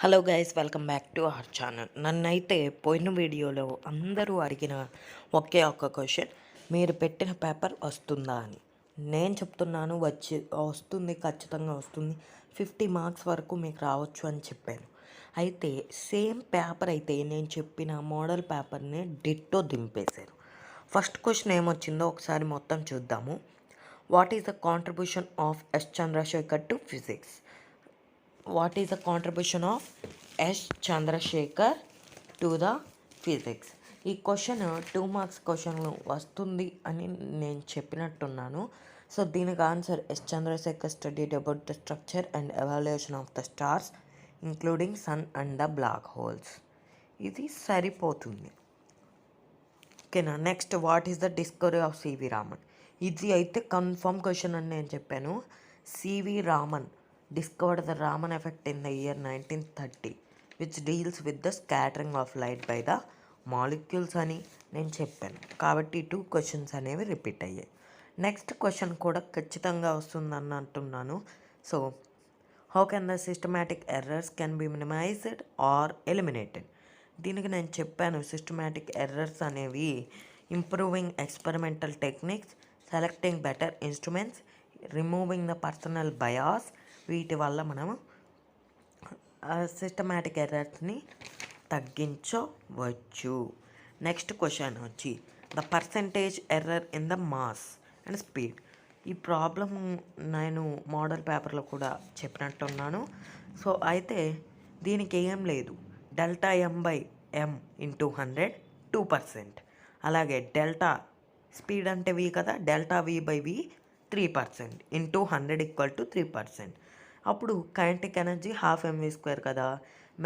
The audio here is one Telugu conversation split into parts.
Hello guys, welcome back to our channel. నన్నైతే పోయిన వీడియోలో అందరూ అడిగిన ఒకే ఒక్క క్వశ్చన్, మీరు పెట్టిన పేపర్ వస్తుందా అని. నేను చెప్తున్నాను వస్తుంది, ఖచ్చితంగా వస్తుంది. 50 మార్క్స్ వరకు మీకు రావచ్చు అని చెప్పాను. అయితే సేమ్ పేపర్ అయితే నేను చెప్పిన మోడల్ పేపర్ని డిట్టో దింపేశారు. ఫస్ట్ క్వశ్చన్ ఏమొచ్చిందో ఒకసారి మొత్తం చూద్దాము. What is the contribution of S Chandrasekhar to physics? What is the contribution of S Chandrasekhar to the physics? ఈ క్వశ్చన్ 2 మార్క్స్ క్వశ్చన్ వస్తుంది అని నేను చెప్పినట్టున్నాను. సో దీనికి answer S Chandrasekhar studied about the structure and evaluation of the stars including sun and the black holes. ఇది సరిపోతుంది. ఓకేనా. Next, what is the discovery of CV Raman? ఇది అయితే కన్ఫర్మ్ క్వశ్చన్ అని నేను చెప్పాను. C V Raman discovered the Raman effect in the year 1930, which deals with the scattering of light by the molecules అని నేను చెప్పాను. కాబట్టి 2 క్వశ్చన్స్ అనేవి రిపీట్ అయ్యాయి. నెక్స్ట్ క్వశ్చన్ కూడా ఖచ్చితంగా వస్తుందని అంటున్నాను. So how can the systematic errors can be minimised or eliminated? దీనికి నేను చెప్పాను, సిస్టమాటిక్ ఎర్రర్స్ అనేవి improving experimental techniques, selecting better instruments, removing the personal bias, వీటి వల్ల మనము సిస్టమాటిక్ ఎర్రర్స్ని తగ్గించవచ్చు. నెక్స్ట్ క్వశ్చన్ వచ్చి the percentage error in the mass and speed. ఈ ప్రాబ్లం నేను మోడల్ పేపర్లో కూడా చెప్పినట్టున్నాను. సో అయితే దీనికి ఏం లేదు, డెల్టా m/m ఇంటూ 100 2%. అలాగే డెల్టా స్పీడ్ అంటే v కదా, డెల్టా v/v 3% ఇంటూ 100 = 3%. అప్పుడు కైనెటిక్ ఎనర్జీ 12 mv² కదా.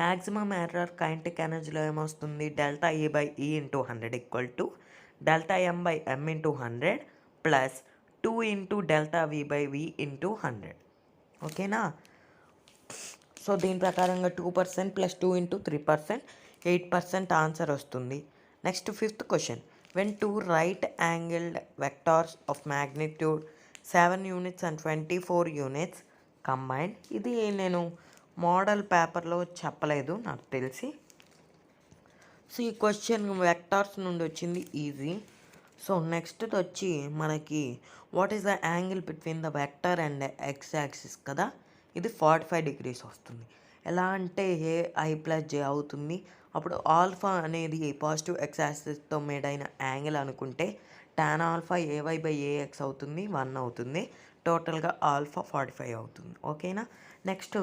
మ్యాక్సిమం ఎర్రర్ కైనెటిక్ ఎనర్జీలో ఏమొస్తుంది, delta E/E into 100 = delta m/m into 100 plus 2 into delta v/v into 100. ఓకేనా. సో దీని ప్రకారంగా 2% ప్లస్ 2 ఇంటూ 3% 8% ఆన్సర్ వస్తుంది. Next 5th question, when 2 right angled vectors of magnitude 7 units and 24 units combine. ఇది నేను మోడల్ పేపర్లో చెప్పలేదు నాకు తెలిసి. సో ఈ క్వశ్చన్ వెక్టార్స్ నుండి వచ్చింది, ఈజీ. సో నెక్స్ట్ వచ్చి మనకి what is the angle between the vector and X axis కదా. ఇది 45 degrees వస్తుంది. ఎలా అంటే ai+j అవుతుంది. అప్పుడు ఆల్ఫా అనేది పాజిటివ్ ఎక్స్ యాక్సిస్తో మేడ్ అయిన యాంగిల్ అనుకుంటే tan ఆల్ఫా ay/ax అవుతుంది, 1 అవుతుంది. టోటల్గా ఆల్ఫా 45 అవుతుంది. ఓకేనా. నెక్స్ట్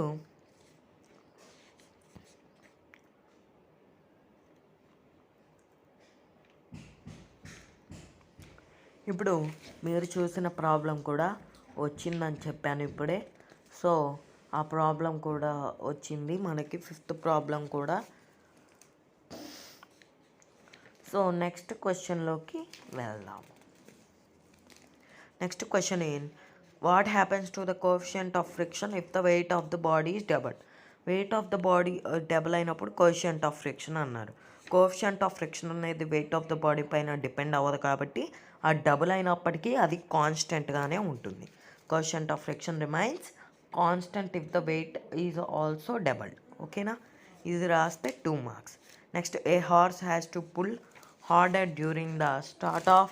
ఇప్పుడు మీరు చూసిన ప్రాబ్లం కూడా వచ్చిందని చెప్పాను ఇప్పుడే. సో ఆ ప్రాబ్లం కూడా వచ్చింది మనకి, 5th ప్రాబ్లం కూడా. సో నెక్స్ట్ క్వశ్చన్లోకి వెళ్దాం. Next question what happens to the coefficient of friction if the weight of the body is double? Weight of the body double అయినప్పుడు కోఎఫిషియంట్ ఆఫ్ ఫ్రిక్షన్ అన్నారు. కోఎఫిషియంట్ ఆఫ్ ఫ్రిక్షన్ అనేది వెయిట్ ఆఫ్ ద బాడీ పైన డిపెండ్ అవ్వదు కాబట్టి ఆ డబుల్ అయినప్పటికీ అది కాన్స్టెంట్గానే ఉంటుంది. Coefficient of friction remains constant if the weight is also doubled. ఓకేనా. ఇది రాస్తే 2 marks. Next, a horse has to pull harder during the start of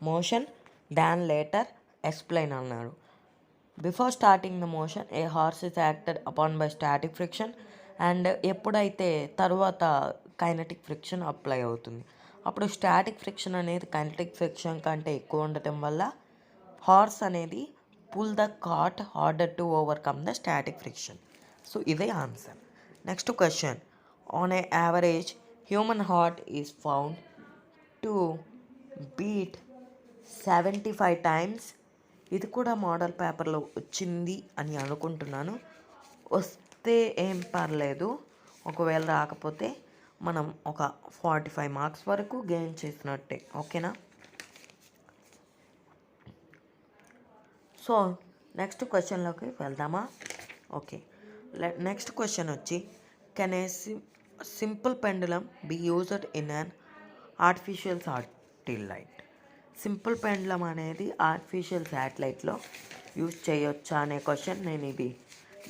motion than later. Explain అన్నాడు. Before starting the motion a horse is acted upon by static friction, and ఎప్పుడైతే తర్వాత కైనెటిక్ ఫ్రిక్షన్ అప్లై అవుతుంది అప్పుడు స్టాటిక్ ఫ్రిక్షన్ అనేది కైనెటిక్ ఫ్రిక్షన్ కంటే ఎక్కువ ఉండటం వల్ల హార్స్ అనేది pull the cart harder to overcome the static friction. So ఇదే answer. Next question, on a average human heart is found to beat 75 times. ఇది కూడా మోడల్ పేపర్లో వచ్చింది అని అనుకుంటున్నాను. వస్తే ఏం పర్లేదు, ఒకవేళ రాకపోతే మనం ఒక 45 మార్క్స్ వరకు గెయిన్ చేసినట్టే. ఓకేనా. సో నెక్స్ట్ క్వశ్చన్లోకి వెళ్దామా. ఓకే. నెక్స్ట్ క్వశ్చన్ వచ్చి can A simple pendulum be used in an artificial satellite? Simple pendulum అనేది ఆర్టిఫిషియల్ శాటిలైట్లో యూజ్ చేయొచ్చా అనే క్వశ్చన్.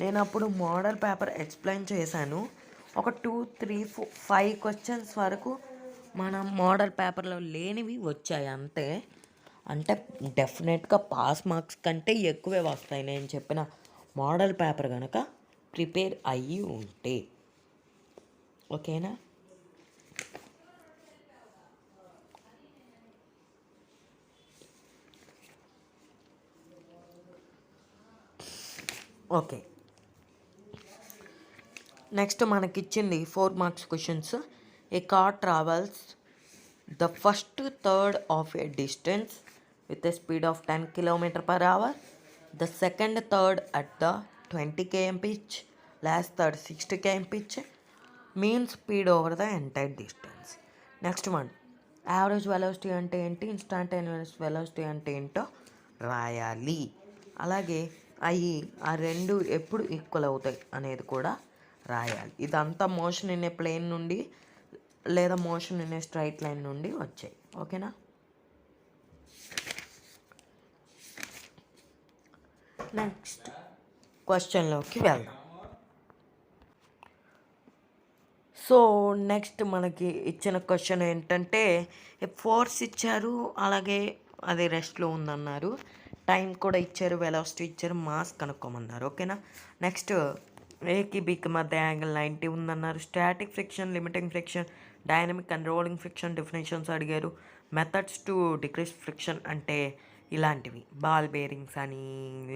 నేను అప్పుడు మోడల్ పేపర్ ఎక్స్ప్లెయిన్ చేశాను. ఒక 2, 3, 4, 5 క్వశ్చన్స్ వరకు మన మోడల్ పేపర్లో లేనివి వచ్చాయి అంతే. అంటే డెఫినెట్గా పాస్ మార్క్స్ కంటే ఎక్కువే వస్తాయి నేను చెప్పిన మోడల్ పేపర్ కనుక ప్రిపేర్ అయ్యి ఉంటే. ఓకేనా? ఓకే, నెక్స్ట్ మనకిచ్చింది 4 marks questions. A car travels the first third of a distance with a speed of 10 km/h, the second third at the 20 km pitch, last third 60 km pitch, mean speed over the entire distance. Next one, average velocity అంటే ఏంటి, ఇన్స్టాంటేనియస్ వెలాసిటీ అంటే ఏంటో రాయాలి. అలాగే ఆ రెండు ఎప్పుడు ఈక్వల్ అవుతాయి అనేది కూడా రాయాలి. ఇదంతా మోషన్ ఇన్ ఏ ప్లేన్ నుండి లేదా motion in a straight line నుండి వచ్చాయి. ఓకేనా? నెక్స్ట్ క్వశ్చన్లోకి వెళ్దాం. సో నెక్స్ట్ మనకి ఇచ్చిన క్వశ్చన్ ఏంటంటే, ఫోర్స్ ఇచ్చారు, అలాగే అది రెస్ట్లో ఉందన్నారు, టైం కూడా ఇచ్చారు, వెలాసిటీ ఇచ్చారు, మాస్ కనుక్కోమన్నారు. ఓకేనా? నెక్స్ట్ ఏకి బీకి మధ్య యాంగిల్ 90 ఉందన్నారు. Static friction, limiting friction, dynamic and rolling friction definitions అడిగారు. మెథడ్స్ టు డిక్రీస్ ఫ్రిక్షన్ అంటే ఇలాంటివి, బాల్ బేరింగ్స్ అని,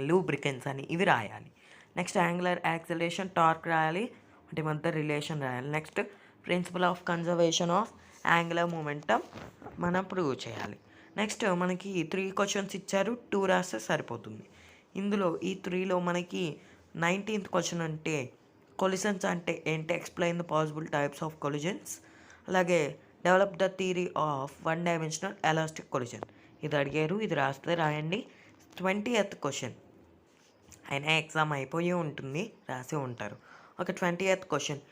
లూబ్రికెన్స్ అని, ఇవి రాయాలి. నెక్స్ట్ యాంగులర్ యాక్సిలరేషన్, టార్క్ రాయాలి, వాటి మధ్య రిలేషన్ రాయాలి. Next principle of conservation of angular momentum మనం ప్రూవ్ చేయాలి. నెక్స్ట్ మనకి 3 క్వశ్చన్స్ ఇచ్చారు, 2 రాస్తే సరిపోతుంది. ఇందులో ఈ 3లో మనకి 19th క్వశ్చన్ అంటే కొలిజన్స్ అంటే ఏంటి, explain the possible types of collisions, అలాగే develop the theory of 1 dimensional elastic collision, ఇది అడిగారు, ఇది రాస్తే రాయండి. 20th క్వశ్చన్ అయినా ఎగ్జామ్ అయిపోయి ఉంటుంది, రాసి ఉంటారు. ఒక 20th క్వశ్చన్,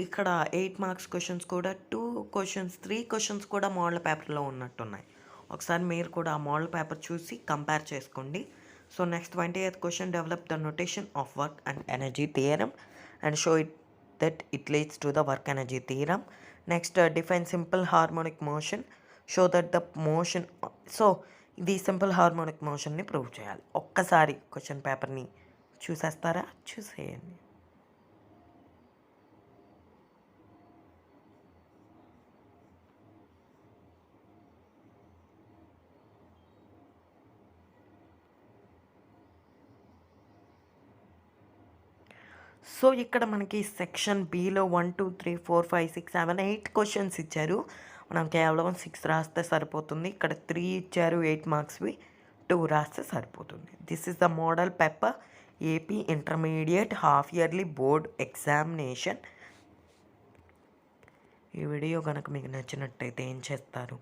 ఇక్కడ 8 మార్క్స్ క్వశ్చన్స్ కూడా 2 క్వశ్చన్స్ 3 క్వశ్చన్స్ కూడా మోడల్ పేపర్లో ఉన్నట్టున్నాయి. ఒకసారి మీరు కూడా ఆ మోడల్ పేపర్ చూసి కంపేర్ చేసుకోండి. So next 20th question, develop the notation of work and energy theorem and show it that it leads to the work energy theorem. Next define simple harmonic motion, show that the motion. So ఇది సింపుల్ హార్మోనిక్ మోషన్ని ప్రూవ్ చేయాలి. ఒక్కసారి క్వశ్చన్ పేపర్ని చూసేస్తారా? చూసేయండి. సో ఇక్కడ మనకి సెక్షన్ బిలో 1, 2, 3, 4, 5, 6, 7, 8 క్వశ్చన్స్ ఇచ్చారు. మనం కేవలం 6 రాస్తే సరిపోతుంది. ఇక్కడ 3 ఇచ్చారు 8 మార్క్స్వి, 2 రాస్తే సరిపోతుంది. This is the model paper AP intermediate half yearly board examination. ఈ వీడియో కనుక మీకు నచ్చినట్టయితే ఏం చేస్తారు?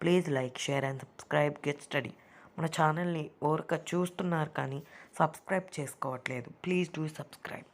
Please like, share and subscribe get study. మన ఛానల్ని ఓరక చూస్తున్నారు కానీ సబ్స్క్రైబ్ చేసుకోవట్లేదు. Please do subscribe.